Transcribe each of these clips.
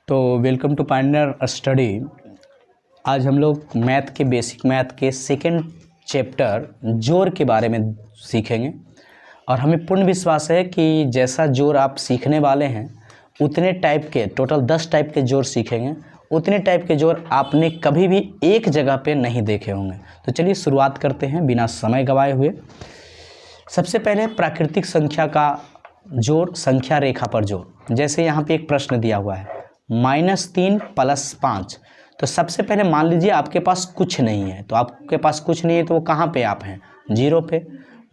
तो welcome to Pioneer study. आज हम लोग मैथ के बेसिक मैथ के सेकंड चैप्टर जोड़ के बारे में सीखेंगे और हमें पूर्ण विश्वास है कि जैसा जोड़ आप सीखने वाले हैं उतने टाइप के टोटल 10 टाइप के जोड़ सीखेंगे। उतने टाइप के जोड़ आपने कभी भी एक जगह पे नहीं देखे होंगे। तो चलिए शुरुआत करते हैं बिना समय गंवाए हुए। सबसे पहले प्राकृतिक संख्या का जोड़, संख्या रेखा पर जोड़। जैसे यहाँ पे एक प्रश्न दिया हुआ है -3 + 5। तो सबसे पहले मान लीजिए आपके पास कुछ नहीं है, तो आपके पास कुछ नहीं है तो वो कहाँ पे आप हैं? 0 पे।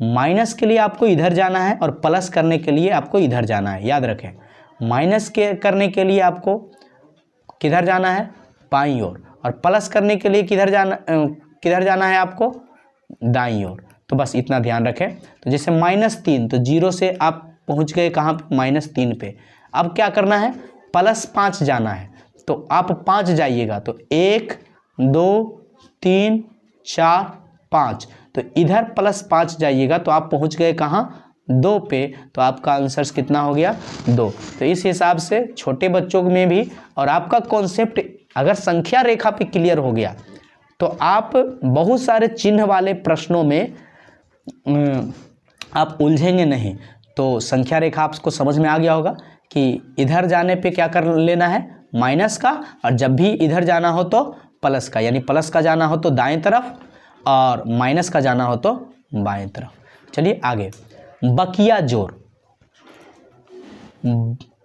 माइनस के लिए आपको इधर जाना है और प्लस करने के लिए आपको इधर जाना है। याद रखें, माइनस के करने के लिए आपको किधर जाना है? बाईं ओर। और प्लस करने के लिए किधर जाना है आपको? दाईं ओर। तो बस इतना ध्यान रखें। तो जैसे -3, तो 0 से आप पहुंच गए कहाँ पे? -3 पे। अब क्या करना है? +5 जाना है। तो आप 5 जाइएगा, तो 1 2 3 4 5। तो इधर +5 जाइएगा तो आप पहुंच गए कहाँ? 2 पे। तो आपका आंसर कितना हो गया? 2। तो इस हिसाब से छोटे बच्चों में भी, और आपका कॉन्सेप्ट अगर संख्या रेखा पे क्लियर हो गया तो आप बहुत सारे चिन्ह वाले प्रश्नों में आप उलझेंगे नहीं। तो संख्या रेखा आपको समझ में आ गया होगा कि इधर जाने पे क्या कर लेना है? माइनस का, और जब भी इधर जाना हो तो प्लस का। यानी प्लस का जाना हो तो दाएं तरफ और माइनस का जाना हो तो बाएं तरफ। चलिए आगे। बकिया जोड़,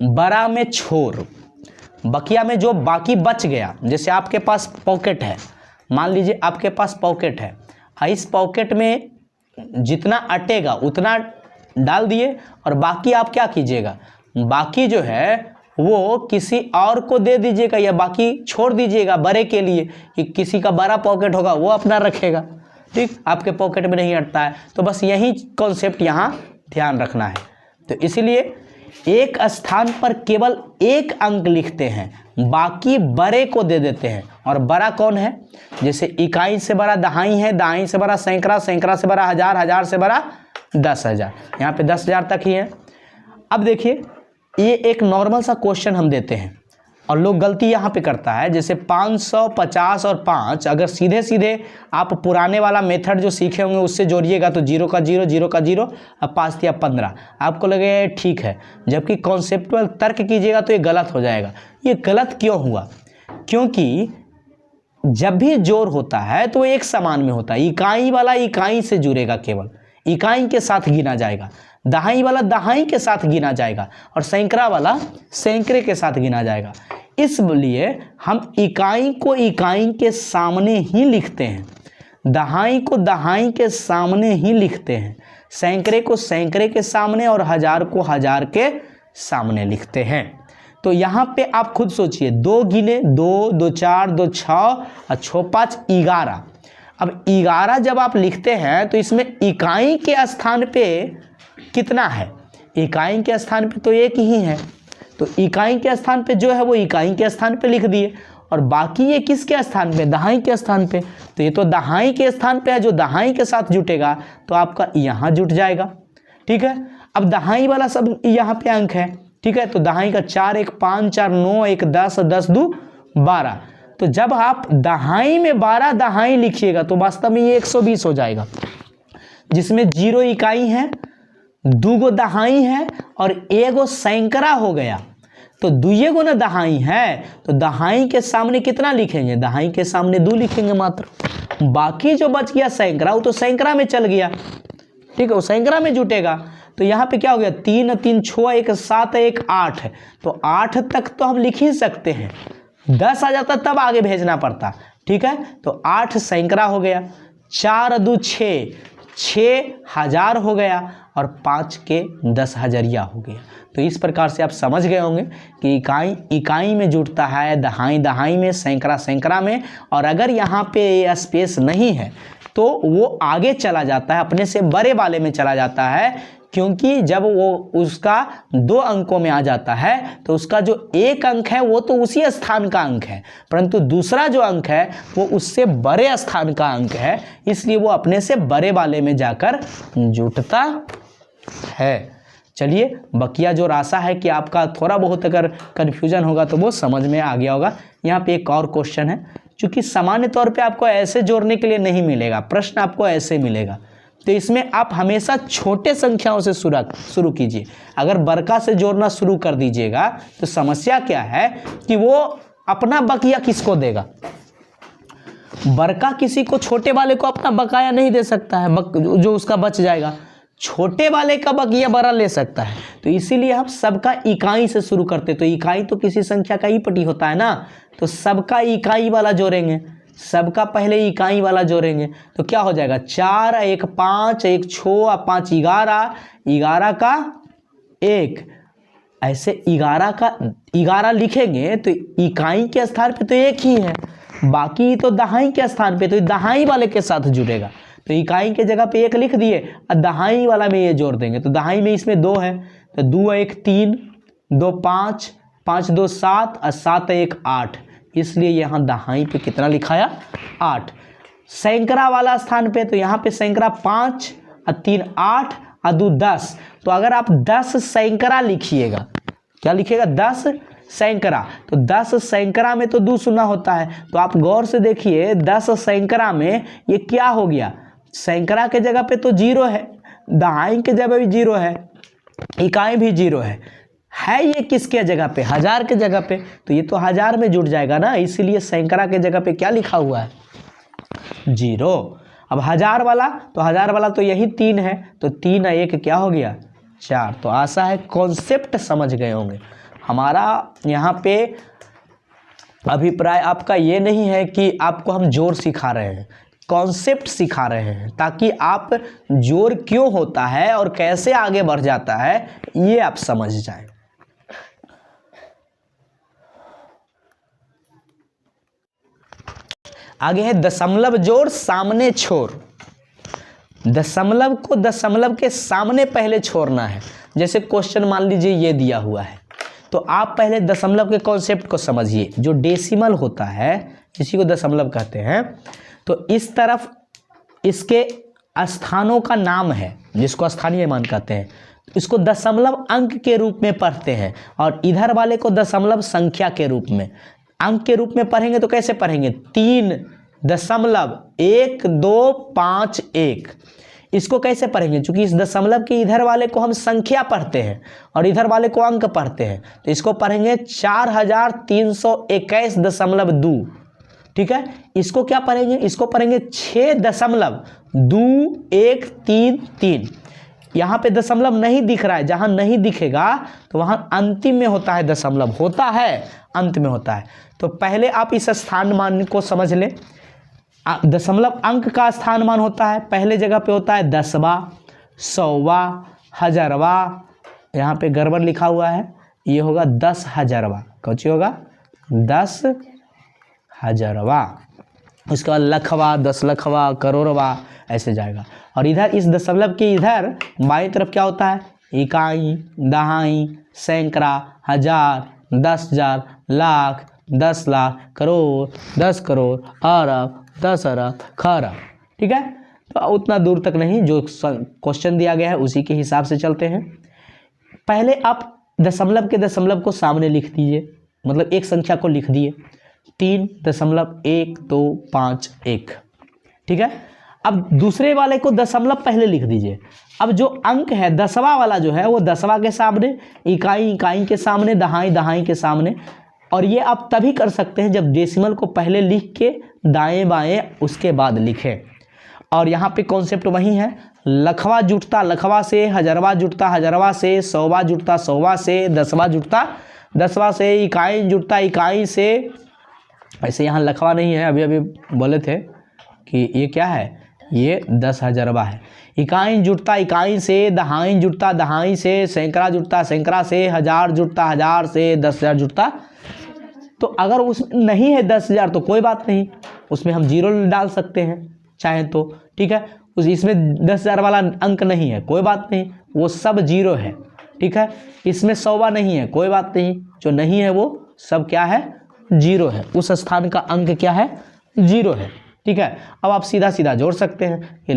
बड़ा में छोर। बकिया में जो बाकी बच गया, जैसे आपके पास पॉकेट है, मान लीजिए आपके पास पॉकेट है, इस पॉकेट में जितना अटेगा उतना डाल दिए और बाकी आप क्या कीजिएगा? बाकी जो है वो किसी और को दे दीजिएगा या बाकी छोड़ दीजिएगा बड़े के लिए, कि किसी का बड़ा पॉकेट होगा वो अपना रखेगा। ठीक, आपके पॉकेट में नहीं अटता है। तो बस यही कॉन्सेप्ट यहाँ ध्यान रखना है। तो इसीलिए एक स्थान पर केवल एक अंक लिखते हैं, बाकी बड़े को दे देते हैं। और बड़ा कौन है? जैसे इकाई से बड़ा दहाई है, दहाई से बड़ा सैकड़ा, सैकड़ा से बड़ा हजार, हजार से बड़ा 10,000। यहाँ पे 10,000 तक ही है। अब देखिए, ये एक नॉर्मल सा क्वेश्चन हम देते हैं और लोग गलती यहाँ पे करता है। जैसे 550 और 5 अगर सीधे सीधे आप पुराने वाला मेथड जो सीखे होंगे उससे जोड़िएगा तो 0 का 0, 0 का 0, अब 5 या 15, आपको लगेगा ठीक है। जबकि कॉन्सेप्चुअल तर्क कीजिएगा तो ये गलत हो जाएगा। ये गलत क्यों हुआ? क्योंकि जब भी जोड़ होता है तो एक समान में होता है। इकाई वाला इकाई से जुड़ेगा, केवल इकाई के साथ गिना जाएगा। दहाई वाला दहाई के साथ गिना जाएगा और सैकड़ा वाला सैकड़े के साथ गिना जाएगा। इसलिए हम इकाई को इकाई के सामने ही लिखते हैं, दहाई को दहाई के सामने ही लिखते हैं, सैकड़े को सैकड़े के सामने और हजार को हजार के सामने लिखते हैं। तो यहाँ पे आप खुद सोचिए, 2 गिने, 2 2 4 2 6 और 6 5 11। अब 11 जब आप लिखते हैं तो इसमें इकाई के स्थान पे कितना है? इकाई के स्थान पे तो एक ही है। तो इकाई के स्थान पे जो है वो इकाई के स्थान पे लिख दिए, और बाकी ये किसके स्थान पे? दहाई के स्थान पे। तो ये तो दहाई के स्थान पे है, जो दहाई के साथ जुटेगा तो आपका यहाँ जुट जाएगा। ठीक है। अब दहाई वाला सब यहाँ पे अंक है। ठीक है। तो दहाई का 4 1 5 4 9 1 10 10 2 12। तो जब आप दहाई में 12 दहाई लिखिएगा तो वास्तव में ये 120 हो जाएगा, जिसमें 0 इकाई है, 2 दहाई है और 1 सैकड़ा हो गया। तो 2 ना दहाई है, तो दहाई के सामने कितना लिखेंगे? दहाई के सामने 2 लिखेंगे मात्र। बाकी जो बच गया सैकड़ा, वो तो सैकड़ा में चल गया। ठीक है, वो सैकड़ा में जुटेगा। तो यहाँ पे क्या हो गया? 3 3 6 1 7 1 8 है। तो 8 तक तो हम लिख ही सकते हैं, 10 आ जाता तब आगे भेजना पड़ता। ठीक है। तो 8 सैकड़ा हो गया, 4 2 6 6,000 हो गया और 5 के 10,000 हो गया। तो इस प्रकार से आप समझ गए होंगे कि इकाई इकाई में जुटता है, दहाई दहाई में, सैकड़ा सैकड़ा में। और अगर यहाँ पे स्पेस नहीं है तो वो आगे चला जाता है, अपने से बड़े वाले में चला जाता है। क्योंकि जब वो उसका 2 अंकों में आ जाता है तो उसका जो एक अंक है वो तो उसी स्थान का अंक है, परंतु दूसरा जो अंक है वो उससे बड़े स्थान का अंक है, इसलिए वो अपने से बड़े वाले में जाकर जुटता है। चलिए, बकिया जोड़ आशा है कि आपका थोड़ा बहुत अगर कन्फ्यूजन होगा तो वो समझ में आ गया होगा। यहाँ पे एक और क्वेश्चन है, क्योंकि सामान्य तौर पे आपको ऐसे जोड़ने के लिए नहीं मिलेगा, प्रश्न आपको ऐसे मिलेगा, तो इसमें आप हमेशा छोटे संख्याओं से शुरू कीजिए। अगर बड़का से जोड़ना शुरू कर दीजिएगा तो समस्या क्या है कि वो अपना बकिया किसको देगा। बड़का किसी को, छोटे वाले को अपना बकाया नहीं दे सकता है, जो उसका बच जाएगा। छोटे वाले का बकिया बड़ा ले सकता है, तो इसीलिए हम सबका इकाई से शुरू करते। तो इकाई तो किसी संख्या का ही पटी होता है ना, तो सबका इकाई वाला जोड़ेंगे, सबका पहले इकाई वाला जोड़ेंगे। तो क्या हो जाएगा, 4 1 5 1 6 5 11, 11 का 1, ऐसे 11 का 11 लिखेंगे तो इकाई के स्थान पे तो एक ही है, बाकी तो दहाई के स्थान पे, तो दहाई वाले के साथ जुड़ेगा। तो इकाई के जगह पे 1 लिख दिए और दहाई वाला में ये जोड़ देंगे। तो दहाई में इसमें 2 है, तो 2 1 3 2 5 5 2 7 और 7 1 8, इसलिए यहाँ दहाई पे कितना लिखाया, 8। सैकड़ा वाला स्थान पे, तो यहाँ पे सैकड़ा 5 और 3 8 और 2 10। तो अगर आप 10 सैकड़ा लिखिएगा, क्या लिखिएगा, 10 सैकड़ा, तो 10 सैकड़ा में तो 2 शून्य होता है। तो आप गौर से देखिए, 10 सैकड़ा में ये क्या हो गया, सैकड़ा के जगह पे तो 0 है, दहाई के जगह भी 0 है, इकाई भी 0 है ये किसके जगह पे, 1000 के जगह पे, तो ये तो 1000 में जुड़ जाएगा ना, इसीलिए सैकड़ा के जगह पे क्या लिखा हुआ है, 0। अब 1000 वाला, तो 1000 वाला तो यही 3 है, तो 3 और 1 क्या हो गया, 4। तो आशा है कॉन्सेप्ट समझ गए होंगे। हमारा यहाँ पे अभिप्राय आपका ये नहीं है कि आपको हम जोड़ सिखा रहे हैं, कॉन्सेप्ट सिखा रहे हैं, ताकि आप जोड़ क्यों होता है और कैसे आगे बढ़ जाता है ये आप समझ जाएं। आगे है दशमलव जोड़ सामने छोड़। दशमलव को दशमलव के सामने पहले छोड़ना है। जैसे क्वेश्चन मान लीजिए ये दिया हुआ है, तो आप पहले दशमलव के कॉन्सेप्ट को समझिए। जो डेसिमल होता है, इसी को दशमलव कहते हैं, तो इस तरफ इसके स्थानों का नाम है, जिसको स्थानीय मान कहते हैं, इसको दशमलव अंक के रूप में पढ़ते हैं, और इधर वाले को दशमलव संख्या के रूप में। अंक के रूप में पढ़ेंगे तो कैसे पढ़ेंगे, 3.1251। इसको कैसे पढ़ेंगे, क्योंकि इस दशमलव के इधर वाले को हम संख्या पढ़ते हैं और इधर वाले को अंक पढ़ते हैं, तो इसको पढ़ेंगे 4321.2। ठीक है, इसको क्या पढ़ेंगे, इसको पढ़ेंगे 6.2133। यहाँ पे दशमलव नहीं दिख रहा है, जहाँ नहीं दिखेगा तो वहाँ अंतिम में होता है दशमलव, होता है अंत में होता है। तो पहले आप इस स्थान मान को समझ लें। दशमलव अंक का स्थान मान होता है, पहले जगह पे होता है 10वां, 100वां, 1000वां। यहाँ पे गड़बड़ लिखा हुआ है, ये होगा 10,000वां। कौन होगा, 10,000वां। उसके बाद लखवा, 10 लखवा, करोड़वा, ऐसे जाएगा। और इधर इस दशमलव के इधर बाईं तरफ क्या होता है, इकाई, दहाई, सैकड़ा, 1000, 10,000, लाख, 10 लाख, करोड़, 10 करोड़, अरब, 10 अरब, खरब। ठीक है, तो उतना दूर तक नहीं, जो क्वेश्चन दिया गया है उसी के हिसाब से चलते हैं। पहले आप दशमलव के दशमलव को सामने लिख दीजिए, मतलब एक संख्या को लिख दिए, 3.1251। ठीक है, अब दूसरे वाले को दशमलव पहले लिख दीजिए। अब जो अंक है 10वां वाला जो है वो 10वां के सामने, इकाई इकाई के सामने, दहाई दहाई के सामने। और ये आप तभी कर सकते हैं जब डेसिमल को पहले लिख के दाएं बाएं उसके बाद लिखें। और यहाँ पे कॉन्सेप्ट वही है, लखवा जुटता लखवा से, 1000वां जुटता 1000वां से, 100वां जुटता 100वां से, 10वां जुटता 10वां से, इकाई जुटता इकाई से। ऐसे यहाँ लखवा नहीं है, अभी अभी बोले थे कि ये क्या है, ये 10,000वां है। इकाई जुटता इकाई से, दहाई जुटता दहाई से, सैकड़ा जुटता सैकड़ा से, 1000 जुटता 1000 से, 10,000 जुटता। तो अगर उसमें नहीं है 10,000 तो कोई बात नहीं, उसमें हम 0 डाल सकते हैं चाहे तो। ठीक है, इसमें 10,000 वाला अंक नहीं है, कोई बात नहीं, वो सब 0 है। ठीक है, इसमें 100वां नहीं है, कोई बात नहीं, जो नहीं है वो सब क्या है, 0 है। उस स्थान का अंक क्या है, 0 है। ठीक है, अब आप सीधा सीधा जोड़ सकते हैं, ये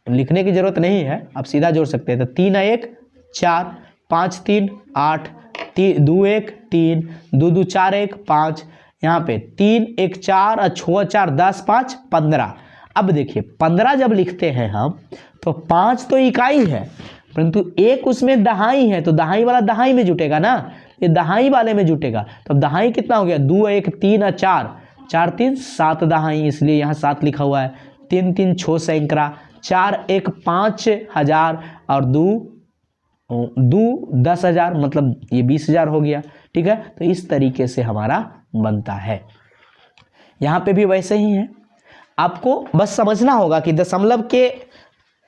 लिखने की जरूरत नहीं है, आप सीधा जोड़ सकते हैं। तो 3 और 1 4, 5 3 8, 2 1 3, 2 2 4 1 5, यहाँ पे 3 1 4 और 6 4 10 5 15। अब देखिए 15 जब लिखते हैं हम तो 5 तो इकाई है, परंतु एक उसमें दहाई है, तो दहाई वाला दहाई में जुटेगा ना, ये दहाई वाले में जुटेगा। तो अब दहाई कितना हो गया, 2 1 3 और 4, 4 3 7 दहाई, इसलिए यहाँ 7 लिखा हुआ है। 3 3 6 सैकड़ा, 4 1 5000 और 2 10,000, मतलब ये 20,000 हो गया। ठीक है, तो इस तरीके से हमारा बनता है। यहाँ पे भी वैसे ही है, आपको बस समझना होगा कि दशमलव के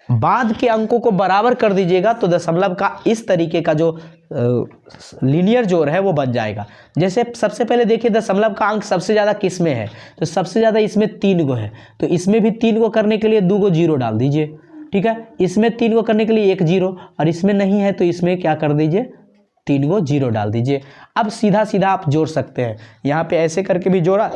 बाद के अंकों को बराबर कर दीजिएगा तो दशमलव का इस तरीके का जो लीनियर जोड़ है वो बन जाएगा। जैसे सबसे पहले देखिए दशमलव का अंक सबसे ज़्यादा किस में है, तो सबसे ज़्यादा इसमें 3 गो है, तो इसमें भी 3 गो करने के लिए 2 गो जीरो डाल दीजिए। ठीक है, इसमें 3 गो करने के लिए 1 जीरो, और इसमें नहीं है तो इसमें क्या कर दीजिए, 3 गो जीरो डाल दीजिए। अब सीधा सीधा आप जोड़ सकते हैं, यहाँ पे ऐसे करके भी जोड़ा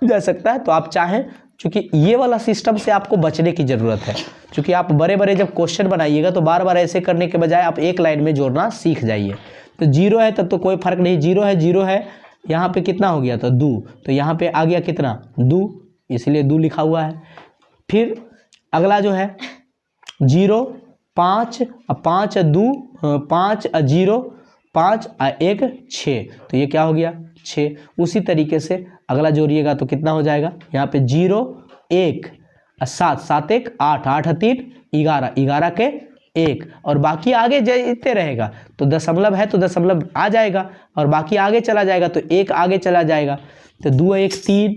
जा सकता है। तो आप चाहें, क्योंकि ये वाला सिस्टम से आपको बचने की ज़रूरत है, क्योंकि आप बड़े बड़े जब क्वेश्चन बनाइएगा तो बार बार ऐसे करने के बजाय आप एक लाइन में जोड़ना सीख जाइए। तो जीरो है तब तो कोई फर्क नहीं, जीरो है, यहाँ पे कितना हो गया, तो 2, तो यहाँ पे आ गया कितना, 2, इसलिए 2 लिखा हुआ है। फिर अगला जो है 0 5 5 2 5 0 5 1 6, तो ये क्या हो गया 6। उसी तरीके से अगला जोड़िएगा तो कितना हो जाएगा, यहाँ पे 0 1 7 7 1 8 8 3 11 11 के 1, और बाकी आगे जाते रहेगा। तो दशमलव है तो दशमलव आ जाएगा, और बाकी आगे चला जाएगा तो 1 आगे चला जाएगा। तो 2 1 3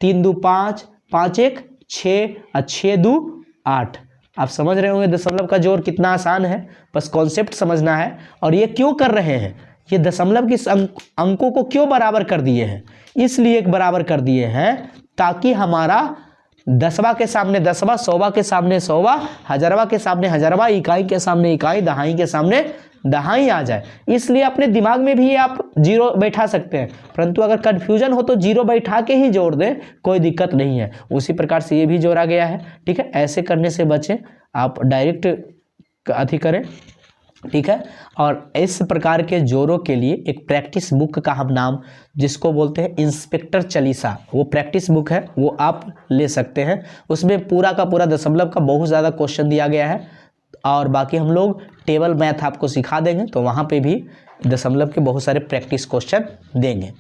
3 2 5 5 1 6 और 6 2 8। आप समझ रहे होंगे दशमलव का जोड़ कितना आसान है, बस कॉन्सेप्ट समझना है। और ये क्यों कर रहे हैं, ये दशमलव की अंकों को क्यों बराबर कर दिए हैं, इसलिए बराबर कर दिए हैं ताकि हमारा 10वां के सामने 10वां, 100वां के सामने 100वां, 1000वां के सामने 1000वां, इकाई के सामने इकाई, दहाई के सामने दहाई आ जाए। इसलिए अपने दिमाग में भी आप जीरो बैठा सकते हैं, परंतु अगर कन्फ्यूजन हो तो जीरो बैठा के ही जोड़ दें, कोई दिक्कत नहीं है। उसी प्रकार से ये भी जोड़ा गया है। ठीक है, ऐसे करने से बचें, आप डायरेक्ट अथी करें। ठीक है, और इस प्रकार के जोड़ों के लिए एक प्रैक्टिस बुक का हम नाम जिसको बोलते हैं इंस्पेक्टर चालीसा, वो प्रैक्टिस बुक है, वो आप ले सकते हैं। उसमें पूरा का पूरा दशमलव का बहुत ज़्यादा क्वेश्चन दिया गया है, और बाकी हम लोग टेबल मैथ आपको सिखा देंगे, तो वहाँ पे भी दशमलव के बहुत सारे प्रैक्टिस क्वेश्चन देंगे।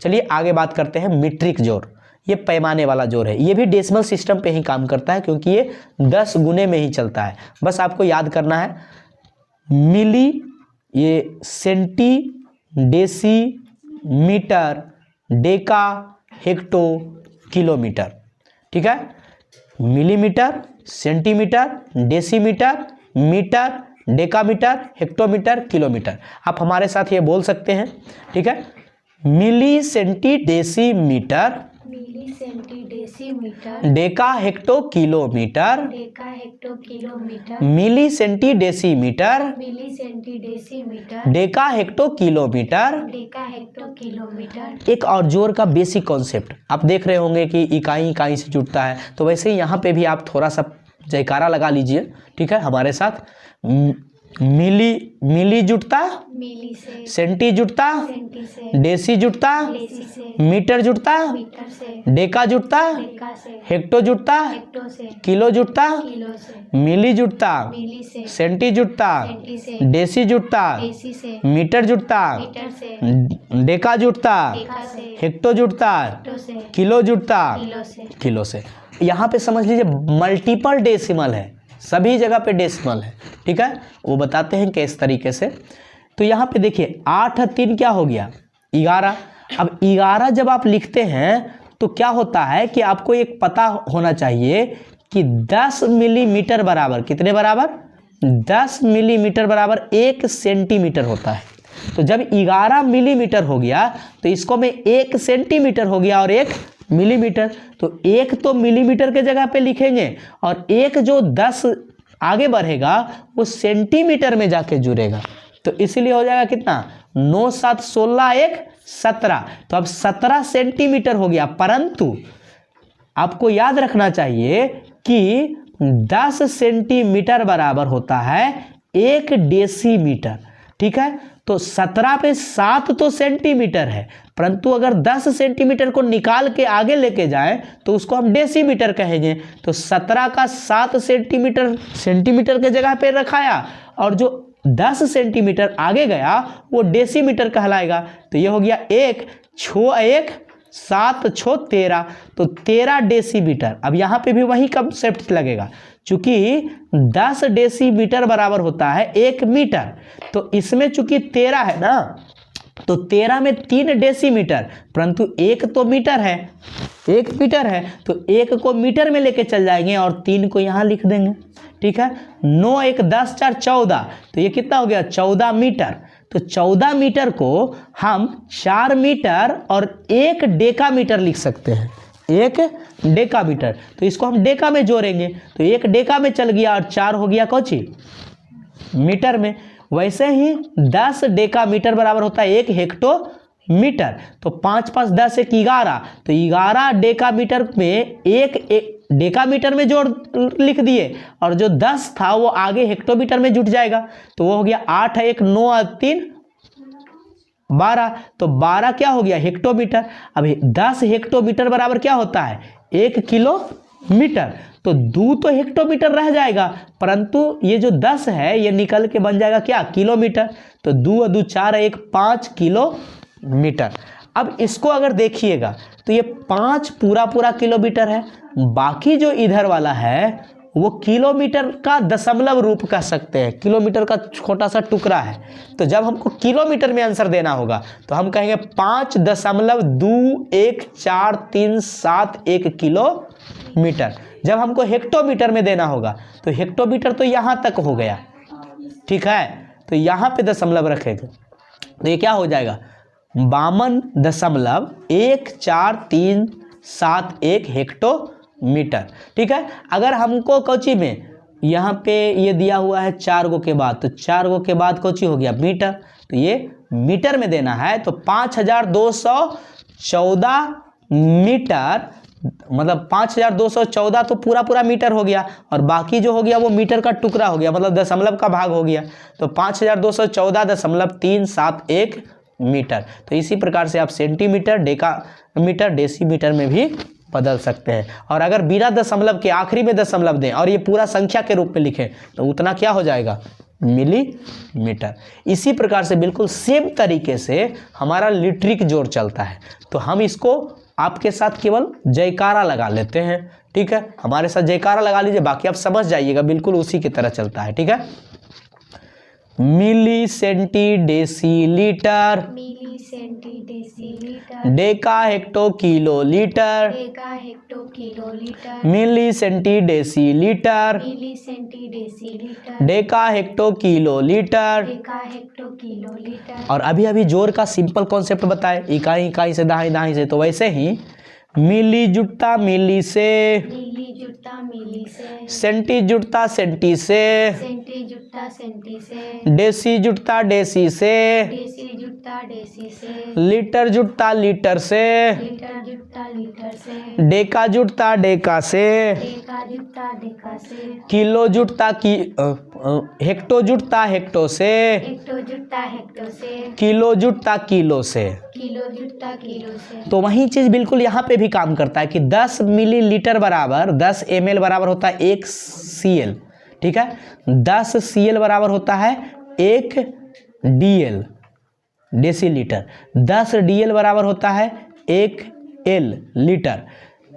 चलिए आगे बात करते हैं मीट्रिक जोड़। ये पैमाने वाला जोड़ है, ये भी डेसिमल सिस्टम पे ही काम करता है, क्योंकि ये 10 गुने में ही चलता है। बस आपको याद करना है मिली, ये centi, deci, metre, deca, hecto, kilometre. ठीक है, millimetre, centimetre, decimetre, metre, decametre, hectometre, kilometre. आप हमारे साथ ये बोल सकते हैं। ठीक है, milli centi decimetre, milli centi decimetre, deca hecto kilometre, deca hecto kilometre, milli centi decimetre, milli centi decimetre, deca hecto kilometre. Deca hecto kilometre. एक और जोड़ का बेसिक कॉन्सेप्ट आप देख रहे होंगे कि इकाई इकाई से जुड़ता है, तो वैसे ही यहाँ पे भी आप थोड़ा सा जयकारा लगा लीजिए। ठीक है, हमारे साथ मिली जुटता, मिली से, सेंटी जुटता, सेंटी से, डेसी जुटता, डेसी से, मीटर जुटता, मीटर से, डेका जुटता, डेका से, हेक्टो जुटता, हेक्टो से, किलो जुटता, किलो से, मिली जुटता, मिली से, सेंटी जुटता, सेंटी से, डेसी जुटता, डेसी से, मीटर जुटता, मीटर से, डेका जुटता, डेका से, हेक्टो जुटता, हेक्टो से, किलो जुटता, किलो से। यहाँ पे समझ लीजिए मल्टीपल डेसिमल है, सभी जगह पे डेसिमल है। ठीक है, वो बताते हैं किस तरीके से। तो यहाँ पे देखिए 8 3 क्या हो गया 11। अब 11 जब आप लिखते हैं तो क्या होता है कि आपको एक पता होना चाहिए कि 10 मिलीमीटर बराबर कितने बराबर, 10 मिलीमीटर बराबर 1 सेंटीमीटर होता है। तो जब 11 मिलीमीटर हो गया तो इसको में 1 सेंटीमीटर हो गया और 1 मिलीमीटर, तो 1 तो मिलीमीटर के जगह पे लिखेंगे, और 1 जो 10 आगे बढ़ेगा वो सेंटीमीटर में जाके जुड़ेगा। तो इसीलिए हो जाएगा कितना 9 7 16 1 17। तो अब 17 सेंटीमीटर हो गया, परंतु आपको याद रखना चाहिए कि 10 सेंटीमीटर बराबर होता है 1 डेसीमीटर। ठीक है। तो 17 पे 7 तो सेंटीमीटर है, परंतु अगर 10 सेंटीमीटर को निकाल के आगे लेके जाएं तो उसको हम डेसीमीटर कहेंगे। तो 17 का 7 सेंटीमीटर सेंटीमीटर के जगह पे रखाया, और जो 10 सेंटीमीटर आगे गया वो डेसीमीटर कहलाएगा। तो ये हो गया 1 छो 1 7 छो 13, तो 13 डेसीमीटर। अब यहाँ पे भी वही कंसेप्ट लगेगा, चूंकि 10 डेसीमीटर बराबर होता है 1 मीटर, तो इसमें चूंकि 13 है ना, तो 13 में 3 डेसीमीटर, परंतु 1 तो मीटर है, 1 मीटर है, तो 1 को मीटर में लेके चल जाएंगे और 3 को यहाँ लिख देंगे, ठीक है। 9 1 10 4 14, तो ये कितना हो गया 14 मीटर। तो 14 मीटर को हम 4 मीटर और 1 डेकामीटर लिख सकते हैं, 1 डेकामीटर। तो इसको हम डेका में जोड़ेंगे, तो 1 डेका में चल गया और 4 हो गया कौची मीटर में। वैसे ही 10 डेकामीटर बराबर होता है 1 हेक्टोमीटर। तो 5 5 10 1 11, तो 11 डेकामीटर में 1 डेकामीटर में जोड़ लिख दिए, और जो 10 था वो आगे हेक्टोमीटर में जुट जाएगा। तो वो हो गया 8 1 9 3 12, तो 12 क्या हो गया हेक्टोमीटर। अब 10 हेक्टोमीटर बराबर क्या होता है 1 किलोमीटर। तो 2 तो हेक्टोमीटर रह जाएगा, परंतु ये जो 10 है ये निकल के बन जाएगा क्या किलोमीटर। तो 2 2 4 1 5 किलोमीटर। अब इसको अगर देखिएगा तो ये 5 पूरा किलोमीटर है, बाकी जो इधर वाला है वो किलोमीटर का दशमलव रूप कह सकते हैं, किलोमीटर का छोटा सा टुकड़ा है। तो जब हमको किलोमीटर में आंसर देना होगा तो हम कहेंगे 5.21437 किलोमीटर। जब हमको हेक्टोमीटर में देना होगा तो हेक्टोमीटर तो यहाँ तक हो गया, ठीक है, तो यहाँ पे दशमलव रखेंगे, तो ये क्या हो जाएगा 52.1437 हेक्टोमीटर, ठीक है। अगर हमको कोची में यहाँ पे ये दिया हुआ है 4 गो के बाद, तो 4 गो के बाद कोची हो गया मीटर, तो ये मीटर में देना है। तो 5214 मीटर, मतलब 5214 तो पूरा मीटर हो गया, और बाकी जो हो गया वो मीटर का टुकड़ा हो गया, मतलब दशमलव का भाग हो गया। तो 5214.371 मीटर। तो इसी प्रकार से आप सेंटीमीटर डेकामीटर डेसीमीटर में भी बदल सकते हैं। और अगर बिना दशमलव के आखिरी में दशमलव दें और ये पूरा संख्या के रूप में लिखें तो उतना क्या हो जाएगा मिलीमीटर। इसी प्रकार से बिल्कुल सेम तरीके से हमारा लीटरिक जोड़ चलता है। तो हम इसको आपके साथ केवल जयकारा लगा लेते हैं, ठीक है। हमारे साथ जयकारा लगा लीजिए, बाकी आप समझ जाइएगा, बिल्कुल उसी की तरह चलता है, ठीक है। Milli centi deci litre, milli centi decilitre, deca hecto kilo litre, deca hecto kilo litre, milli centi deci litre, milli centi decilitre, deca hecto kilo litre. Deca hecto kilo litre. और अभी जोड़ का सिंपल कॉन्सेप्ट बताए, इकाई से दाई से, तो वैसे ही मिली जुटता मिली से, मिली जुटता मिली से, सेंटी जुटता सेंटी से, सेंटी जुटता सेंटी से, डेसी जुटता डेसी से, डेसी जुटता डेसी से, लीटर जुटता लीटर से, लीटर जुटता लीटर से, डेका जुटता डेका से, डेका जुटता डेका से, किलो जुटता हेक्टो जुटता हेक्टो से, हेक्टो जुटता हेक्टो से, किलो जुटता किलो से। किलो जुटता किलो से। तो वही चीज बिल्कुल यहाँ पे भी काम करता है कि 10 मिलीलीटर बराबर 10 ml बराबर होता है 1 CL, ठीक है। 10 CL बराबर होता है 1 DL डेसीलीटर, 10 DL बराबर होता है 1 L लीटर,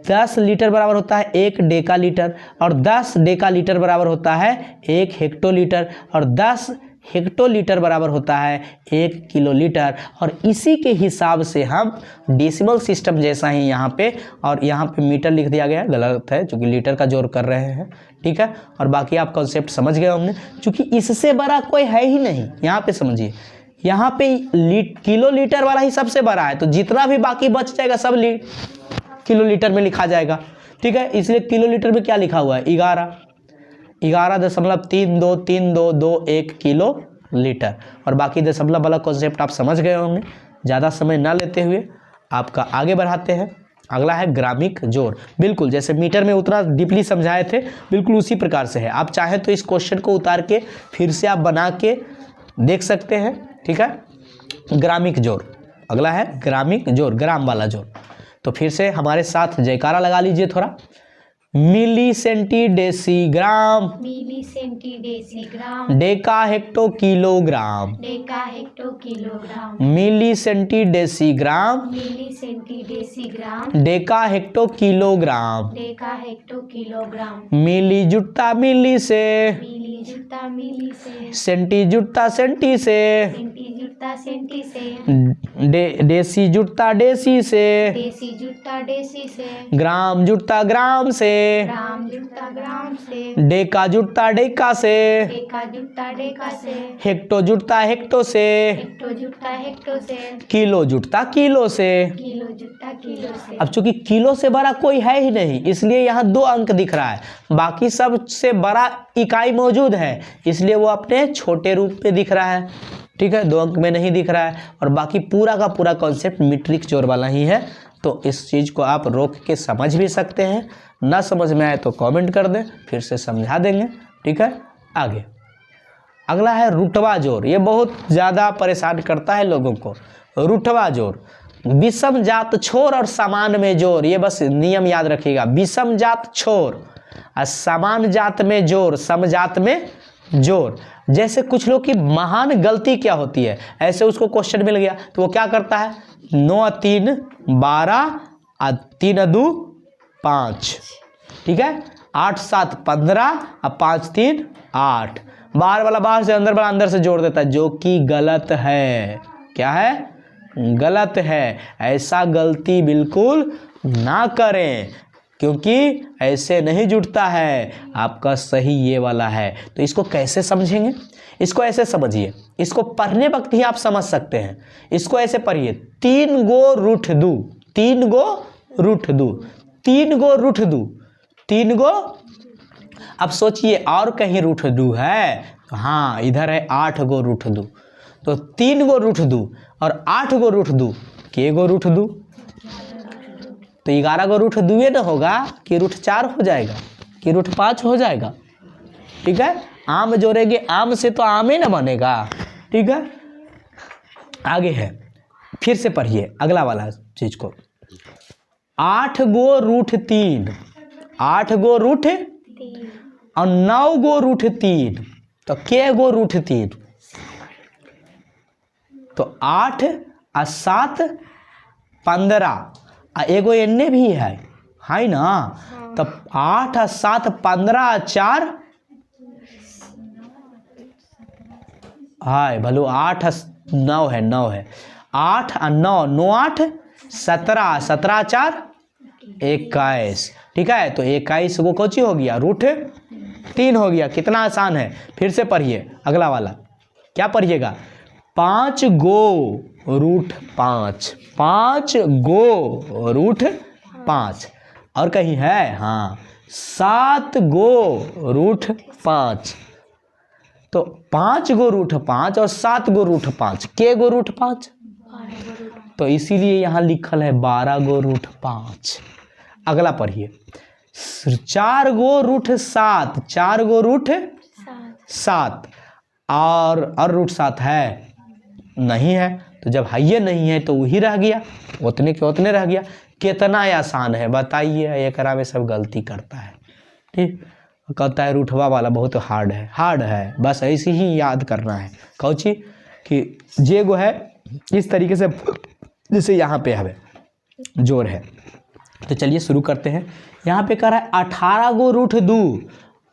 10 लीटर बराबर होता है 1 डेकालीटर, और 10 डेकालीटर बराबर होता है 1 हेक्टोलीटर, और 10 हेक्टोलीटर बराबर होता है 1 किलोलीटर। और इसी के हिसाब से हम डेसिमल सिस्टम जैसा ही यहाँ पे, और यहाँ पे मीटर लिख दिया गया, गलत है क्योंकि लीटर का जोड़ कर रहे हैं, ठीक है। और बाकी आप कॉन्सेप्ट समझ गए होंगे, क्योंकि इससे बड़ा कोई है ही नहीं। यहाँ पे समझिए, यहाँ पे किलोलीटर वाला ही सबसे बड़ा है, तो जितना भी बाकी बच जाएगा सब किलोलीटर में लिखा जाएगा, ठीक है। इसलिए किलोलीटर में क्या लिखा हुआ है 11.323221 किलो लीटर। और बाकी दशमलव वाला कॉन्सेप्ट आप समझ गए होंगे। ज़्यादा समय ना लेते हुए आपका आगे बढ़ाते हैं। अगला है ग्रामिक जोड़। बिल्कुल जैसे मीटर में उतना डीपली समझाए थे, बिल्कुल उसी प्रकार से है। आप चाहें तो इस क्वेश्चन को उतार के फिर से आप बना के देख सकते हैं। ठीक है, ग्रामिक जोर, अगला है ग्रामिक जोर, ग्राम वाला जोर। तो फिर से हमारे साथ जयकारा लगा लीजिए थोड़ा। Milli centi decigram, milli centi decigram, deca hecto kilogram, deca hecto kilogram, milli centi decigram, milli centi decigram, deca hecto kilogram, deca hecto kilogram, milli जुटता मिली से, मिली जुटता मिली से, सेंटी जुटता सेंटी से, सेंटी जुटता centi से, deci जुटता deci से, देसी जुटता देसी से, ग्राम जुटता ग्राम से, ग्राम जुटता ग्राम से, डेका जुटता डेका से, डेका जुटता डेका से, हेक्टो जुटता हेक्टो से, हेक्टो जुटता हेक्टो से, किलो जुटता किलो से। किलो जुटता किलो से। अब चूंकि किलो से बड़ा कोई है ही नहीं, इसलिए यहाँ 2 अंक दिख रहा है, बाकी सब से बड़ा इकाई मौजूद है, इसलिए वो अपने छोटे रूप में दिख रहा है। ठीक है, 2 अंक में नहीं दिख रहा है, और बाकी पूरा का पूरा कॉन्सेप्ट मीट्रिक जोर वाला ही है। तो इस चीज़ को आप रोक के समझ भी सकते हैं, ना समझ में आए तो कमेंट कर दें, फिर से समझा देंगे। ठीक है, आगे अगला है रुटवा जोर। ये बहुत ज़्यादा परेशान करता है लोगों को। रुटवा जोर, विषम जात छोर और समान में जोर, ये बस नियम याद रखिएगा। विषम जात छोर और समान जात में जोर, समजात में जोर। जैसे कुछ लोग की महान गलती क्या होती है, ऐसे उसको क्वेश्चन मिल गया तो वो क्या करता है, 9 3 12 और 3 2 5, ठीक है, 8 7 15 और 5 3 8, बाहर वाला बाहर से, अंदर वाला अंदर से जोड़ देता है, जो कि गलत है। क्या है, गलत है। ऐसा गलती बिल्कुल ना करें, क्योंकि ऐसे नहीं जुड़ता है, आपका सही ये वाला है। तो इसको कैसे समझेंगे, इसको ऐसे समझिए, इसको पढ़ने वक्त ही आप समझ सकते हैं। इसको ऐसे पढ़िए, 3 गो रूठ दू, 3 गो रूठ दू, 3 गो रूठ दू, 3 गो। अब सोचिए और कहीं रूठ दू है, तो हाँ इधर है 8 गो रूठ दू, तो 3 गो रूठ दू और 8 गो रूठ दू, के गो रूठ दू, तो 11 गो रूठ दुए ना होगा, कि रूठ 4 हो जाएगा, कि रूठ 5 हो जाएगा। ठीक है, आम जोड़ेंगे आम से तो आम ही ना बनेगा। ठीक है, आगे है, फिर से पढ़िए अगला वाला चीज को। 8 गो रूठ 3, 8 गो रूठ और 9 गो रूठ 3, तो के गो रूठ 3, तो 8 और 7 15, एगो एन्ने भी है ना, तब 8 और 7 15 और 4 हाय भलो 8 और 9 है, 9 है, 8 और 9 9 8 17, 17 4 21। ठीक है, तो 21 को कोची हो गया, रूठ 3 हो गया। कितना आसान है, फिर से पढ़िए अगला वाला। क्या पढ़िएगा, 5 गो रूठ 5, 5 गो रूठ 5, और कहीं है, हाँ 7 गो रूठ 5, तो 5 गो रूठ 5 और 7 गो रूठ 5, के गो रूठ 5, तो इसीलिए यहाँ लिखल है 12 गो रूठ 5। अगला पढ़िए, 4 गो रूठ 7, 4 गो रूठ 7, और रूठ 7 है नहीं है, तो जब हाइये नहीं है तो वही रह गया, उतने के उतने रह गया। कितना आसान है बताइए, एकरा में सब गलती करता है। ठीक, कहता है रूठवा वाला बहुत हार्ड है, हार्ड है, बस ऐसे ही याद करना है। कौची कि जे गो है इस तरीके से, जैसे यहाँ पे हमें जोर है। तो चलिए शुरू करते हैं। यहाँ पे कह रहा है 18 गो रूठ दू।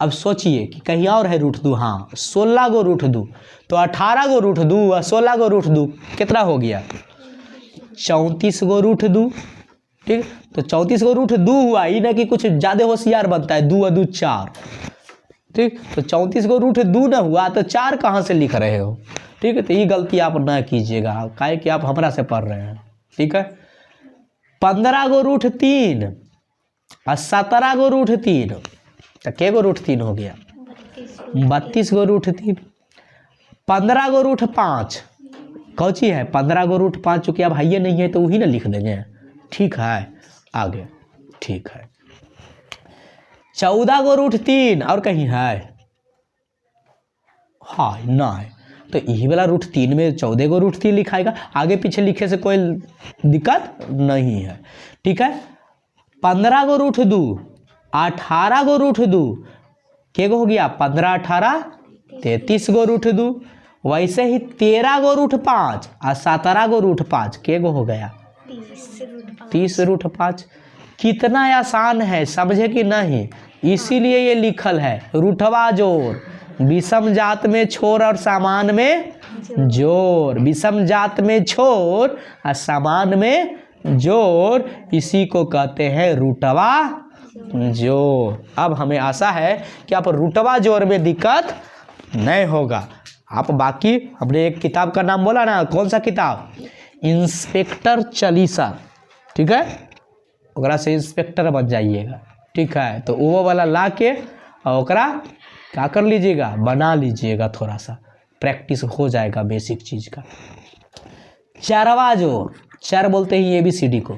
अब सोचिए कि कहीं और है रूठ दू, हाँ 16 गो रूठ दू, तो 18 गो रूठ दू और 16 गो रूठ दू कितना हो गया, 34 गो रूठ दू। ठीक, तो 34 गो रूठ दू हुआ, ही ना कि कुछ ज़्यादा होशियार बनता है, 2 और 2 4। ठीक, तो 34 गो रूठ दू ना हुआ तो 4 कहाँ से लिख रहे हो। ठीक है, तो ये गलती आप ना कीजिएगा, काहे कि आप हमरा से पढ़ रहे हैं। ठीक है, 15 गो रूठ 3 और 17 गो रूठ 3, तो के गो रूठ 3 हो गया, 32 गो रूठ 3। 15 गो रूठ 5, कौची है 15 गो रूठ 5, चूँकि अब हाइये नहीं है तो वही ना लिख देंगे। ठीक है, आगे ठीक है, 14 गो रूठ 3, और कहीं है, हाँ ना है, तो यही वाला √3 में 14 को √3 लिखाएगा, आगे पीछे लिखे से कोई दिक्कत नहीं है। ठीक है, 15 को √2, 18 को √2, के गो हो गया 15 18 33 को √2। वैसे ही 13 को √5 और 17 को √5, के गो हो गया 30 √5। कितना आसान है, समझे कि नहीं? इसीलिए ये लिखल है रूठवा जोर, विषम जात में छोर और सामान में जोर, विषम जात में छोर और सामान में जोर, इसी को कहते हैं रूठवा जोर। अब हमें आशा है कि आप रूठवा जोर में दिक्कत नहीं होगा। आप बाकी हमने एक किताब का नाम बोला ना, कौन सा किताब? इंस्पेक्टर चालीसा। ठीक है, ओकरा से इंस्पेक्टर बन जाइएगा। ठीक है, तो वो वाला ला के और ओकरा क्या कर लीजिएगा, बना लीजिएगा, थोड़ा सा प्रैक्टिस हो जाएगा बेसिक चीज़ का। चरवा जोर, चर बोलते हैं ABCD को,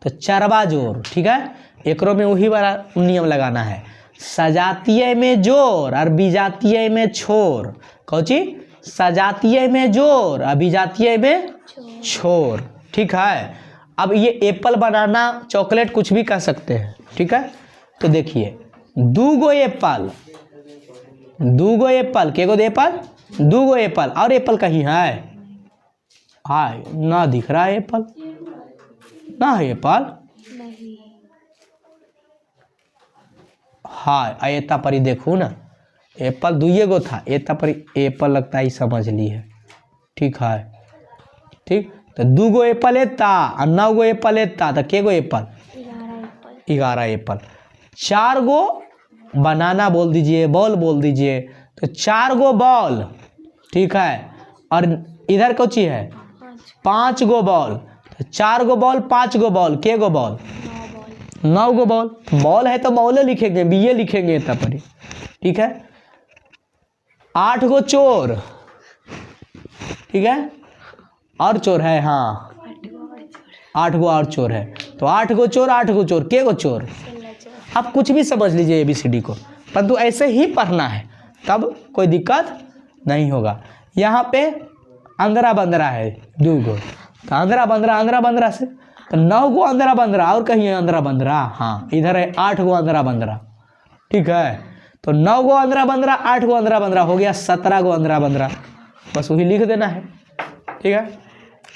तो चरवा जोर। ठीक है, एकरो में वही वाला नियम लगाना है, सजातीय में जोर और विजातीय में छोर। कौची? सजातीय में जोर और विजातीय में छोर। ठीक है, अब ये एप्पल बनाना, चॉकलेट कुछ भी कह सकते हैं। ठीक है, तो देखिए 2 गो एप्पल, 2 गो एप्पल, के गो एप्पल? 2 गो एप्पल। और एप्पल कहीं है? हाय ना दिख रहा है एप्पल, ना है एप्पल। हाय एता परी देखो ना, एप्पल 2 गो था, एता परी एप्पल लगता ही समझ ली है। ठीक है, ठीक, तो 2 गो एप्पल एता और 9 गो एप्पल एता, तो के गो एप्पल? 11 एप्पल। 4 गो बनाना बोल दीजिए, बॉल बोल दीजिए, तो 4 गो बॉल। ठीक है, और इधर कौन चीज है? 5 गो बॉल, तो 4 गो बॉल 5 गो बॉल, के गो बॉल? 9 गो बॉल। बॉल है तो बॉल लिखेंगे, BA लिखेंगे तब पर। ठीक है, 8 गो चोर। ठीक है, और चोर है, हाँ 8 गो और चोर है, तो 8 गो चोर, 8 गो चोर, के गो चोर? आप कुछ भी समझ लीजिए ABCD को, परंतु ऐसे ही पढ़ना है, तब कोई दिक्कत नहीं होगा। यहाँ पे अंदरा बंदरा है 2 गो, तो अंदरा बंदरा से तो 9 गो अंदरा बंदरा, और कहीं अंदरा बंदरा, हाँ इधर है 8 गो अंदरा बंदरा। ठीक है, तो 9 गो अंदरा बंदरा, 8 गो अंदरा बंदरा, हो गया 17 गो अंदरा बंदरा, बस वही लिख देना है। ठीक है,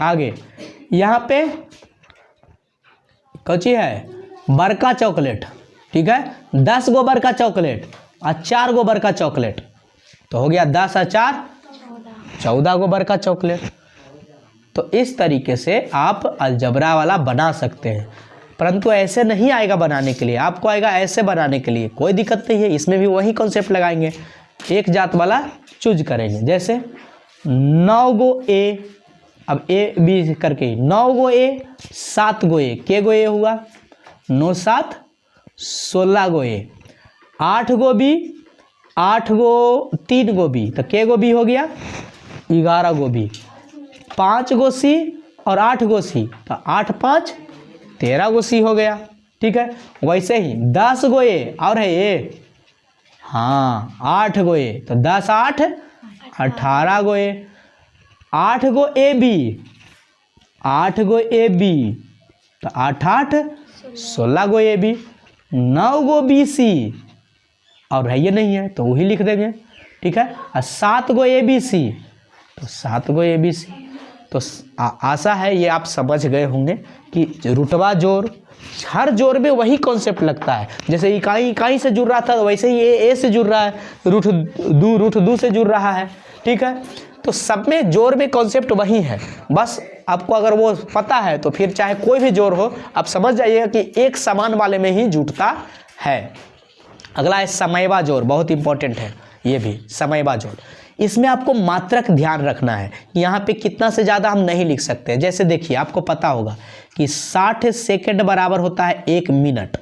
आगे यहाँ पे कौची है? बड़का चॉकलेट। ठीक है, 10 गो बड़का चॉकलेट और 4 गो बड़का चॉकलेट, तो हो गया 10 और 4 14 गो बड़का चॉकलेट। तो इस तरीके से आप अलजबरा वाला बना सकते हैं, परंतु ऐसे नहीं आएगा बनाने के लिए, आपको आएगा ऐसे बनाने के लिए, कोई दिक्कत नहीं है। इसमें भी वही कॉन्सेप्ट लगाएंगे, एक जात वाला चूज करेंगे। जैसे 9 गो A, अब A B करके 9 गो A 7 गो A, के गो A हुआ? 9 7 16 गो A, 8 go B, 8 go 3 go B, तो के गो B हो गया? 11 गो B। 5 गो C और 8 गो C, तो 8 5 13 गो C हो गया। ठीक है, वैसे ही 10 गो A और है A, हाँ 8 गो A, तो 10 8 18 गो A। 8 go AB, 8 go AB, तो 8 8 16 गो AB। 9 गो BC, और है ये नहीं है तो वही लिख देंगे। ठीक है, और 7 गो ABC, तो 7 गो ABC। तो आशा है ये आप समझ गए होंगे कि रुतबा जोर, हर जोर में वही कॉन्सेप्ट लगता है। जैसे इकाई से जुड़ रहा था, वैसे ही ए से जुड़ रहा है, रूठ दू से जुड़ रहा है। ठीक है, तो सब में जोर में कॉन्सेप्ट वही है, बस आपको अगर वो पता है तो फिर चाहे कोई भी जोर हो आप समझ जाइएगा कि एक समान वाले में ही जुटता है। अगला है समयबा जोर, बहुत इंपॉर्टेंट है ये भी समयबा जोर। इसमें आपको मात्रक ध्यान रखना है, यहाँ पे कितना से ज़्यादा हम नहीं लिख सकते। जैसे देखिए आपको पता होगा कि 60 सेकंड बराबर होता है 1 मिनट,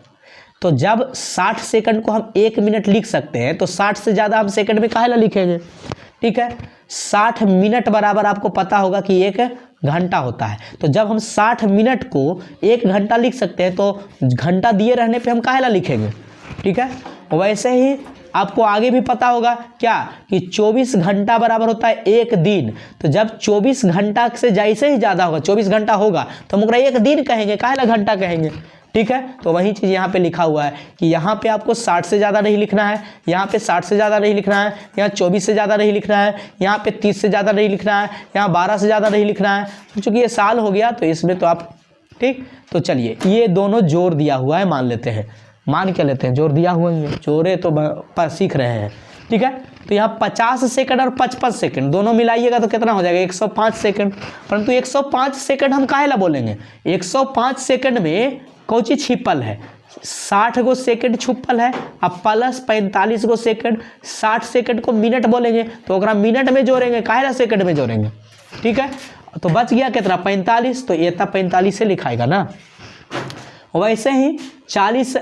तो जब 60 सेकंड को हम 1 मिनट लिख सकते हैं तो 60 से ज़्यादा हम सेकंड में काहे ला लिखेंगे। ठीक है, 60 मिनट बराबर आपको पता होगा कि 1 घंटा होता है, तो जब हम 60 मिनट को 1 घंटा लिख सकते हैं तो घंटा दिए रहने पे हम काहे ला लिखेंगे, ठीक है। वैसे ही आपको आगे भी पता होगा क्या कि 24 घंटा बराबर होता है एक दिन। तो जब 24 घंटा से जैसे ही ज़्यादा होगा, 24 घंटा होगा तो हम ओकरा एक दिन कहेंगे, काहे ला घंटा कहेंगे, ठीक है। तो वही चीज़ यहाँ पे लिखा हुआ है कि यहाँ पे आपको 60 से ज़्यादा नहीं लिखना है, यहाँ पे 60 से ज़्यादा नहीं लिखना है, यहाँ 24 से ज़्यादा नहीं लिखना है, यहाँ पे 30 से ज़्यादा नहीं लिखना है, यहाँ 12 से ज़्यादा नहीं लिखना है। चूँकि ये साल हो गया तो इसमें तो आप ठीक। तो चलिए ये दोनों जोर दिया हुआ है, मान लेते हैं, मान क्या लेते हैं, जोर दिया हुआ ही है, जोरे तो पर सीख रहे हैं, ठीक है। तो यहाँ 50 सेकंड और 55 सेकंड दोनों मिलाइएगा तो कितना हो जाएगा, 105 सेकंड। परंतु 105 सेकंड हम काहे ला बोलेंगे, 105 सेकंड में कौन चीज छिपल है, 60 गो सेकंड छुपल है, अब प्लस 45 गो सेकंड, 60 सेकंड को मिनट बोलेंगे तो ओकरा मिनट में जोड़ेंगे, काहे ला सेकंड में जोड़ेंगे, ठीक है। तो बच गया कितना, 45, तो ये 45 से लिखाएगा ना। वैसे ही 40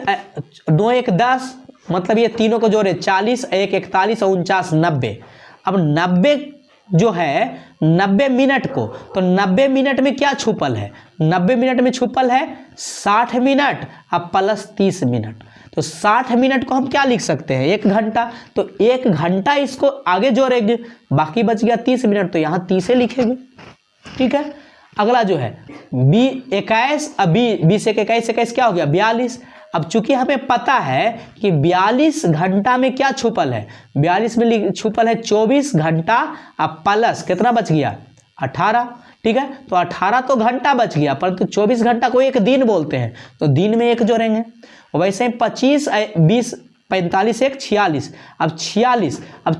2 1 10, मतलब ये तीनों को जोड़े 40 1 41 और 49 90। अब 90 जो है 90 मिनट को, तो 90 मिनट में क्या छुपल है, 90 मिनट में छुपल है 60 मिनट अब प्लस 30 मिनट। तो 60 मिनट को हम क्या लिख सकते हैं, 1 घंटा। तो 1 घंटा इसको आगे जोड़ेंगे, बाकी बच गया 30 मिनट, तो यहाँ 30 लिखेंगे, ठीक है। अगला जो है 21 अब 20 1 21 21 क्या हो गया 42। अब चूंकि हमें पता है कि 42 घंटा में क्या छुपल है, 42 में छुपल है 24 घंटा, अब प्लस कितना बच गया 18, ठीक है। तो 18 तो घंटा बच गया, परंतु 24 घंटा को एक दिन बोलते हैं तो दिन में एक जोड़ेंगे। वैसे ही 25 20 45 1 46, अब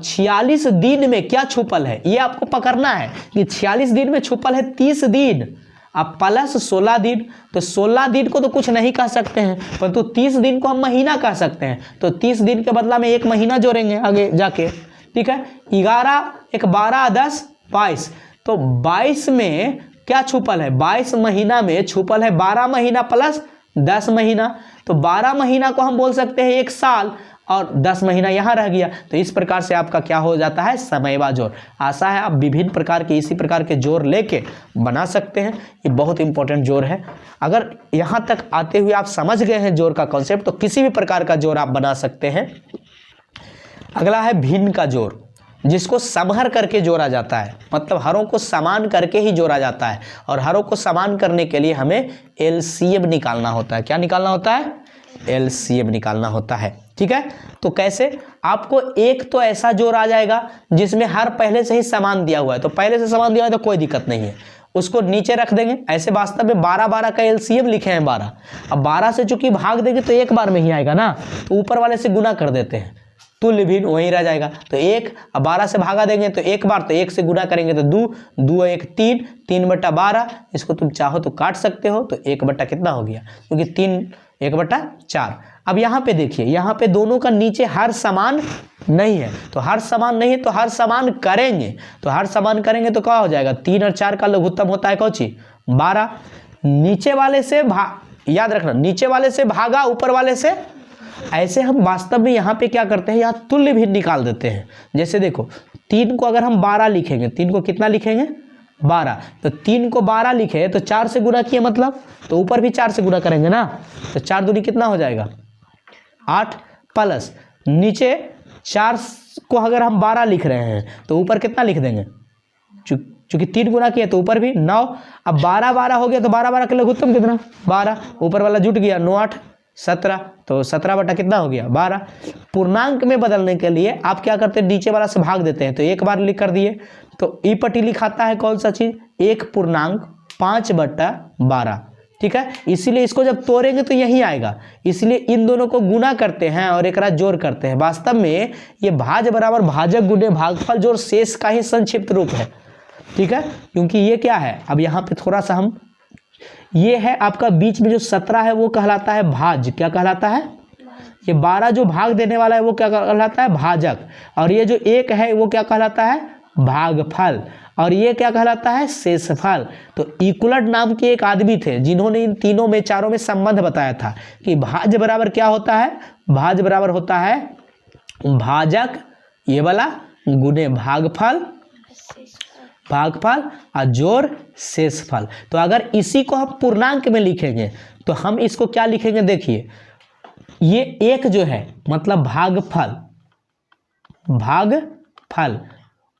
46 दिन में क्या छुपल है, ये आपको पकड़ना है कि 46 दिन में छुपल है 30 दिन, अब प्लस 16 दिन। तो 16 दिन को तो कुछ नहीं कह सकते हैं, परंतु 30 दिन को हम महीना कह सकते हैं, तो 30 दिन के बदला में एक महीना जोड़ेंगे आगे जाके, ठीक है। 11 1 12 10 22, तो 22 में क्या छुपल है, 22 महीना में छुपल है 12 महीना प्लस 10 महीना, तो 12 महीना को हम बोल सकते हैं 1 साल, और 10 महीना यहाँ रह गया। तो इस प्रकार से आपका क्या हो जाता है, समयवा जोड़। आशा है आप विभिन्न प्रकार के इसी प्रकार के जोड़ लेके बना सकते हैं, ये बहुत इंपॉर्टेंट जोड़ है। अगर यहाँ तक आते हुए आप समझ गए हैं जोड़ का कॉन्सेप्ट, तो किसी भी प्रकार का जोड़ आप बना सकते हैं। अगला है भिन्न का जोड़, जिसको समहर करके जोड़ा जाता है, मतलब हरों को समान करके ही जोड़ा जाता है, और हरों को समान करने के लिए हमें एलसीएम निकालना होता है। क्या निकालना होता है, एलसीएम निकालना होता है, ठीक है। तो कैसे, आपको एक तो ऐसा जोड़ आ जाएगा जिसमें हर पहले से ही समान दिया हुआ है, तो पहले से समान दिया हुआ है तो कोई दिक्कत नहीं है, उसको नीचे रख देंगे। ऐसे वास्तव में 12 का एलसीएम लिखे हैं 12, अब 12 से चूंकि भाग देंगे तो एक बार में ही आएगा ना, तो ऊपर वाले से गुना कर देते हैं, तुल्य भिन्न वहीं रह जाएगा। तो 1, अब 12 से भागा देंगे तो एक बार, तो 1 से गुना करेंगे तो 2 2 1 3 3/12, इसको तुम चाहो तो काट सकते हो, तो 1 कितना हो गया, क्योंकि 3 1/4। अब यहाँ पे देखिए, यहाँ पे दोनों का नीचे हर समान नहीं है, तो हर समान नहीं है तो हर समान करेंगे, तो हर समान करेंगे तो क्या हो जाएगा, 3 और 4 का लघुत्तम होता है कौन सी 12। नीचे वाले से याद रखना, नीचे वाले से भागा ऊपर वाले से, ऐसे हम वास्तव में यहाँ पे क्या करते हैं, यहाँ तुल्य भिन्न निकाल देते हैं। जैसे देखो 3 को अगर हम 12 लिखेंगे, 3 को कितना लिखेंगे 12, तो 3 को 12 लिखे तो 4 से गुना किए, मतलब तो ऊपर भी 4 से गुना करेंगे ना, तो 4 दूनी कितना हो जाएगा 8, प्लस नीचे 4 को अगर हम 12 लिख रहे हैं तो ऊपर कितना लिख देंगे, चूंकि 3 गुना किए तो ऊपर भी 9। अब 12 12 हो गया तो 12 12 के लघुत्तम कितना 12, ऊपर वाला जुट गया 9 8 17, तो 17 कितना हो गया 12। पूर्णांक में बदलने के लिए आप क्या करते हैं, नीचे वाला से भाग देते हैं, तो एक बार लिख कर दिए, तो ई पट्टी लिखाता है कौन सा चीज, 1/5/12, ठीक है। इसीलिए इसको जब तोड़ेंगे तो यही आएगा, इसलिए इन दोनों को गुना करते हैं और एक जोड़ करते हैं। वास्तव में ये भाज बराबर भाजक गुणे भागफल जोड़ शेष का ही संक्षिप्त रूप है, ठीक है। क्योंकि ये क्या है, अब यहाँ पे थोड़ा सा हम, ये है आपका बीच में जो 17 है वो कहलाता है भाज, क्या कहलाता है, ये 12 जो भाग देने वाला है वो क्या कहलाता है भाजक, और ये जो 1 है वो क्या कहलाता है भागफल, और ये क्या कहलाता है शेषफल। तो इकुलट नाम के एक आदमी थे जिन्होंने इन तीनों में चारों में संबंध बताया था कि भाज बराबर क्या होता है, भाज बराबर होता है भाजक ये वाला गुणे भागफल और जोड़ शेषफल। तो अगर इसी को हम पूर्णांक में लिखेंगे तो हम इसको क्या लिखेंगे, देखिए ये एक जो है मतलब भागफल, भागफल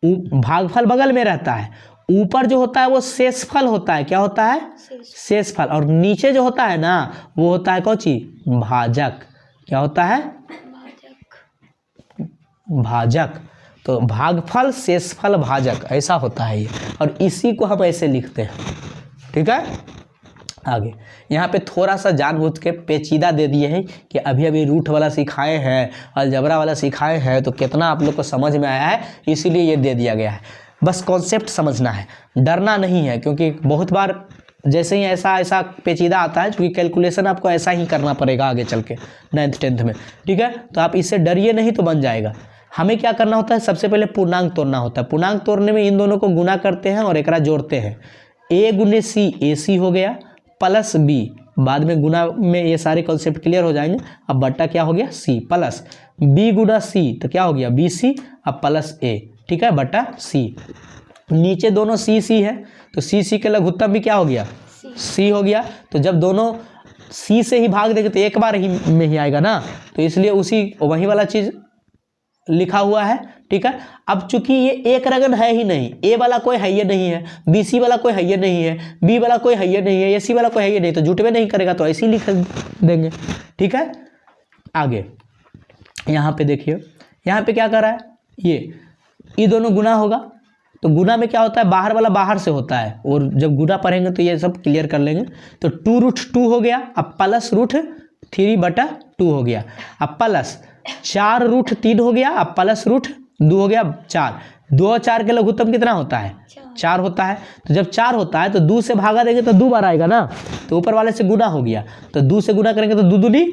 भागफल बगल में रहता है, ऊपर जो होता है वो शेषफल होता है। क्या होता है? शेषफल। और नीचे जो होता है ना वो होता है कौची? भाजक। क्या होता है? भाजक। तो भागफल, शेषफल, भाजक ऐसा होता है ये, और इसी को हम ऐसे लिखते हैं। ठीक है, आगे यहाँ पे थोड़ा सा जानबूझ के पेचीदा दे दिए हैं कि अभी अभी रूट वाला सिखाए हैं, अलजबरा वाला सिखाए हैं, तो कितना आप लोग को समझ में आया है, इसीलिए ये दे दिया गया है। बस कॉन्सेप्ट समझना है, डरना नहीं है, क्योंकि बहुत बार जैसे ही ऐसा पेचीदा आता है, क्योंकि कैलकुलेशन आपको ऐसा ही करना पड़ेगा आगे चल के 9th 10th में। ठीक है, तो आप इससे डरिए नहीं तो बन जाएगा। हमें क्या करना होता है? सबसे पहले पूर्णांक तोड़ना होता है। पूर्णांक तोड़ने में इन दोनों को गुना करते हैं और एकरा जोड़ते हैं। a गुने सी AC हो गया, प्लस b, बाद में गुना में ये सारे कॉन्सेप्ट क्लियर हो जाएंगे। अब बट्टा क्या हो गया? c, प्लस b गुना c तो क्या हो गया? BC, अब प्लस a। ठीक है, बट्टा c। नीचे दोनों c है, तो c के लघुत्तम भी क्या हो गया? c हो गया। तो जब दोनों c से ही भाग देंगे तो एक बार ही में ही आएगा ना, तो इसलिए उसी वही वाला चीज़ लिखा हुआ है। ठीक है, अब चूंकि ये एक रगन है ही नहीं, a वाला कोई है ये नहीं है, BC वाला कोई है ये नहीं है, b वाला कोई है ये नहीं है, AC वाला कोई है ये नहीं, तो जुटवे नहीं करेगा, तो ऐसे ही लिख देंगे। ठीक है, आगे यहाँ पे देखिए, यहाँ पे क्या कर रहा है? ये दोनों गुना होगा, तो गुना में क्या होता है? बाहर वाला बाहर से होता है, और जब गुना पढ़ेंगे तो ये सब क्लियर कर लेंगे। तो 2√2 हो गया, अब प्लस √3/2 हो गया, अब प्लस 4√3 हो गया, अब प्लस √2 हो गया, 4। 2 और 4 के लघुत्तम कितना होता है? 4 होता है। तो जब 4 होता है तो 2 से भागा देंगे तो 2 बार आएगा ना, तो ऊपर वाले से गुना हो गया, तो 2 से गुना करेंगे तो 2 दूनी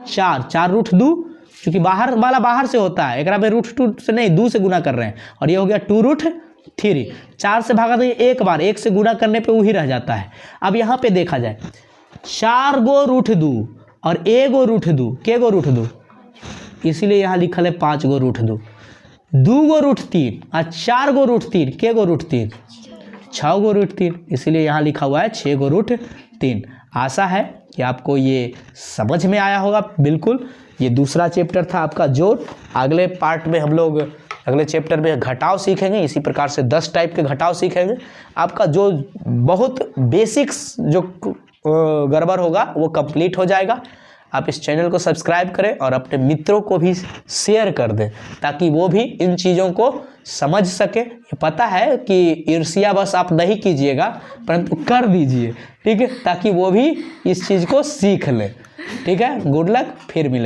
4, 4√2, क्योंकि बाहर वाला बाहर से होता है, एक में √2 से नहीं 2 से गुना कर रहे हैं, और ये हो गया 2√3। 4 से भागा देंगे एक बार, 1 से गुना करने पे वही रह जाता है। अब यहाँ पे देखा जाए, 4 गो √2 और 1 गो √2, के गो √2, इसीलिए यहाँ लिखल है 5 गो √2, 2 गो √3 और 4 गो √3, के गो √3, 6 गो √3, इसीलिए यहाँ लिखा हुआ है 6 गो √3। आशा है कि आपको ये समझ में आया होगा। बिल्कुल, ये दूसरा चैप्टर था आपका जोड़। अगले पार्ट में हम लोग अगले चैप्टर में घटाव सीखेंगे, इसी प्रकार से 10 टाइप के घटाव सीखेंगे। आपका जो बहुत बेसिक्स जो गड़बड़ होगा वो कंप्लीट हो जाएगा। आप इस चैनल को सब्सक्राइब करें और अपने मित्रों को भी शेयर कर दें, ताकि वो भी इन चीज़ों को समझ सके। ये पता है कि ईर्ष्या बस आप नहीं कीजिएगा, परंतु कर दीजिए, ठीक है, ताकि वो भी इस चीज़ को सीख लें। ठीक है, गुड लक, फिर मिलें।